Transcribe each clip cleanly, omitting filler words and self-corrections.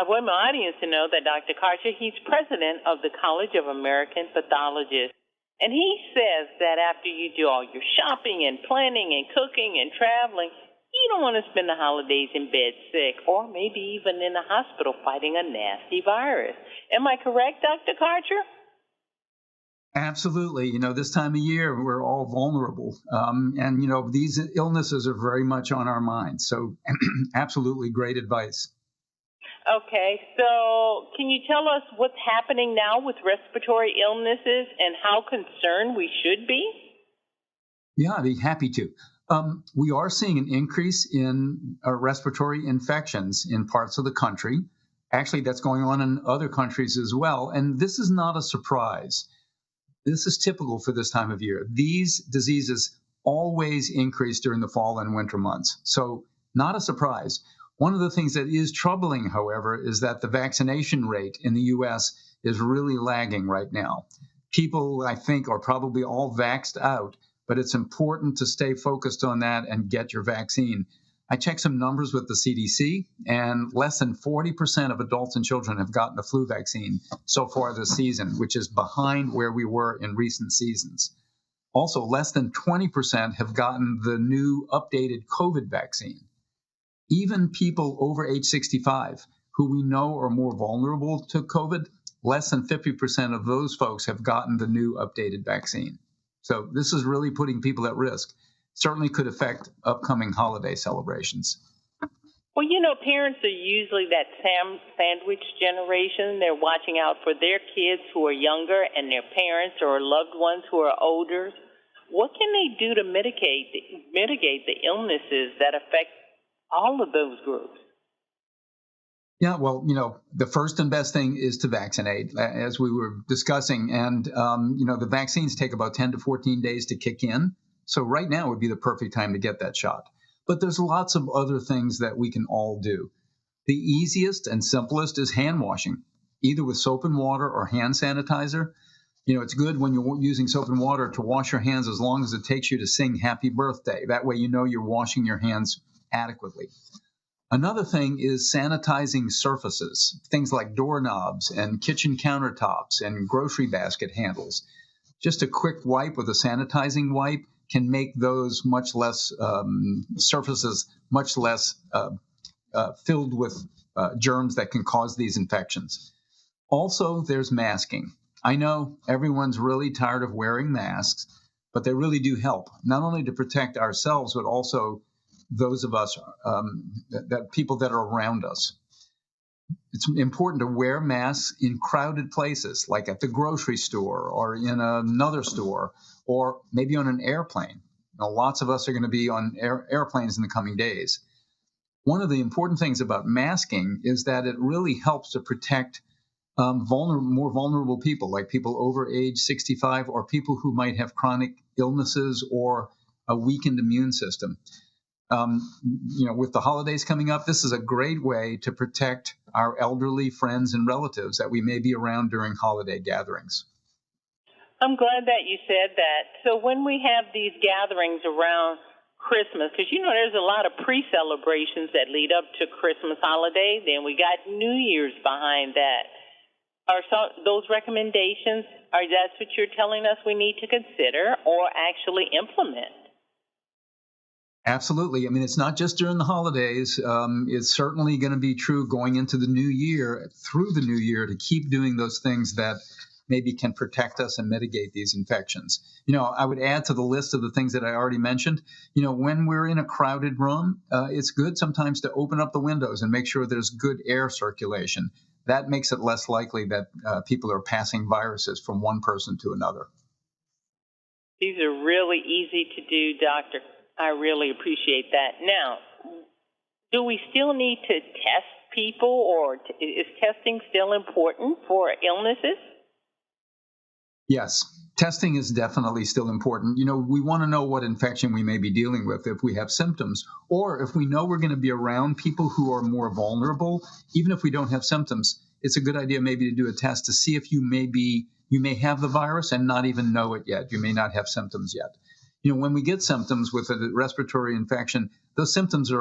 I want my audience to know that Dr. Karcher, he's president of the College of American Pathologists. And he says that after you do all your shopping and planning and cooking and traveling, you don't want to spend the holidays in bed sick or maybe even in the hospital fighting a nasty virus. Am I correct, Dr. Karcher? Absolutely. This time of year, we're all vulnerable. And these illnesses are very much on our minds. So absolutely great advice. Okay, so can you tell us what's happening now with respiratory illnesses and how concerned we should be? Yeah, I'd be happy to. We are seeing an increase in respiratory infections in parts of the country. Actually, that's going on in other countries as well. And this is not a surprise. This is typical for this time of year. These diseases always increase during the fall and winter months. So not a surprise. One of the things that is troubling, however, is that the vaccination rate in the U.S. is really lagging right now. People, I think, are probably all vaxxed out, but it's important to stay focused on that and get your vaccine. I checked some numbers with the CDC, and less than 40% of adults and children have gotten the flu vaccine so far this season, which is behind where we were in recent seasons. Also, less than 20% have gotten the new updated COVID vaccine. Even people over age 65, who we know are more vulnerable to COVID, less than 50% of those folks have gotten the new updated vaccine. So this is really putting people at risk. Certainly could affect upcoming holiday celebrations. Well, parents are usually that sandwich generation. They're watching out for their kids who are younger and their parents or loved ones who are older. What can they do to mitigate the illnesses that affect all of those groups? Yeah, well, the first and best thing is to vaccinate, as we were discussing. And, the vaccines take about 10 to 14 days to kick in. So right now would be the perfect time to get that shot. But there's lots of other things that we can all do. The easiest and simplest is hand washing, either with soap and water or hand sanitizer. It's good when you're using soap and water to wash your hands as long as it takes you to sing happy birthday. That way you're washing your hands adequately. Another thing is sanitizing surfaces, things like doorknobs and kitchen countertops and grocery basket handles. Just a quick wipe with a sanitizing wipe can make those much less surfaces much less filled with germs that can cause these infections. Also, there's masking. I know everyone's really tired of wearing masks, but they really do help, not only to protect ourselves, but also those of us, that people that are around us. It's important to wear masks in crowded places, like at the grocery store or in another store, or maybe on an airplane. Lots of us are going to be on airplanes in the coming days. One of the important things about masking is that it really helps to protect more vulnerable people, like people over age 65 or people who might have chronic illnesses or a weakened immune system. With the holidays coming up, this is a great way to protect our elderly friends and relatives that we may be around during holiday gatherings. I'm glad that you said that. So when we have these gatherings around Christmas, because there's a lot of pre-celebrations that lead up to Christmas holiday, then we got New Year's behind that. Are those recommendations, that's what you're telling us we need to consider or actually implement? Absolutely. I mean, it's not just during the holidays. It's certainly going to be true going into the new year, through the new year, to keep doing those things that maybe can protect us and mitigate these infections. I would add to the list of the things that I already mentioned, when we're in a crowded room, it's good sometimes to open up the windows and make sure there's good air circulation. That makes it less likely that people are passing viruses from one person to another. These are really easy to do, Doctor. I really appreciate that. Now, do we still need to test people, or is testing still important for illnesses? Yes, testing is definitely still important. We want to know what infection we may be dealing with if we have symptoms, or if we know we're going to be around people who are more vulnerable, even if we don't have symptoms. It's a good idea maybe to do a test to see if you may have the virus and not even know it yet. You may not have symptoms yet. When we get symptoms with a respiratory infection, those symptoms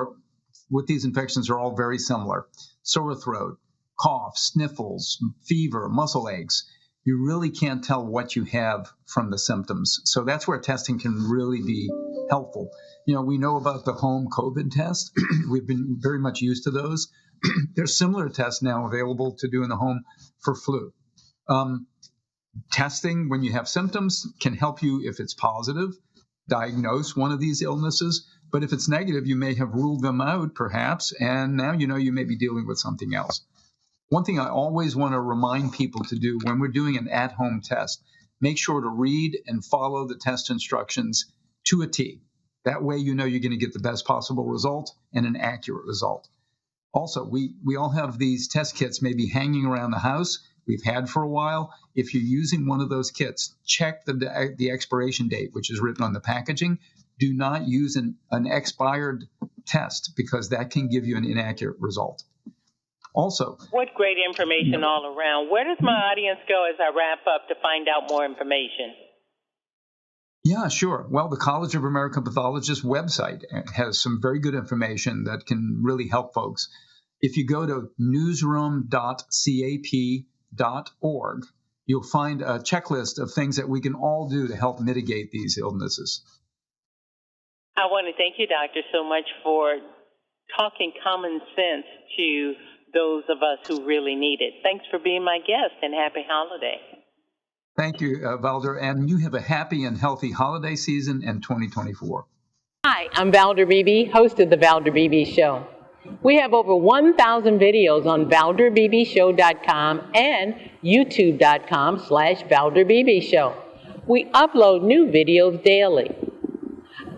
with these infections are all very similar. Sore throat, cough, sniffles, fever, muscle aches, you really can't tell what you have from the symptoms. So that's where testing can really be helpful. We know about the home COVID test. We've been very much used to those. There's similar tests now available to do in the home for flu. Testing when you have symptoms can help you, if it's positive, diagnose one of these illnesses. But if it's negative, you may have ruled them out, perhaps, and now you may be dealing with something else. One thing I always want to remind people to do when we're doing an at-home test, make sure to read and follow the test instructions to a T. That way you're going to get the best possible result and an accurate result. Also, we all have these test kits maybe hanging around the house. We've had for a while. If you're using one of those kits, check the expiration date, which is written on the packaging. Do not use an expired test because that can give you an inaccurate result. Also, what great information all around. Where does my audience go as I wrap up to find out more information? Yeah, sure. Well, the College of American Pathologists website has some very good information that can really help folks. If you go to newsroom.cap.org, you'll find a checklist of things that we can all do to help mitigate these illnesses. I want to thank you, Doctor, so much for talking common sense to those of us who really need it. Thanks for being my guest, and happy holiday. Thank you, Valder, and you have a happy and healthy holiday season in 2024. Hi, I'm Valder Beebe, host of The Valder Beebe Show. We have over 1,000 videos on ValderBeebeShow.com and YouTube.com/Valder Beebe Show. We upload new videos daily.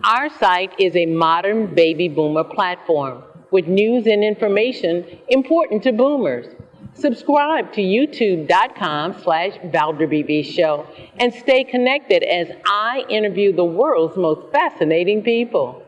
Our site is a modern baby boomer platform with news and information important to boomers. Subscribe to YouTube.com/Valder Beebe Show and stay connected as I interview the world's most fascinating people.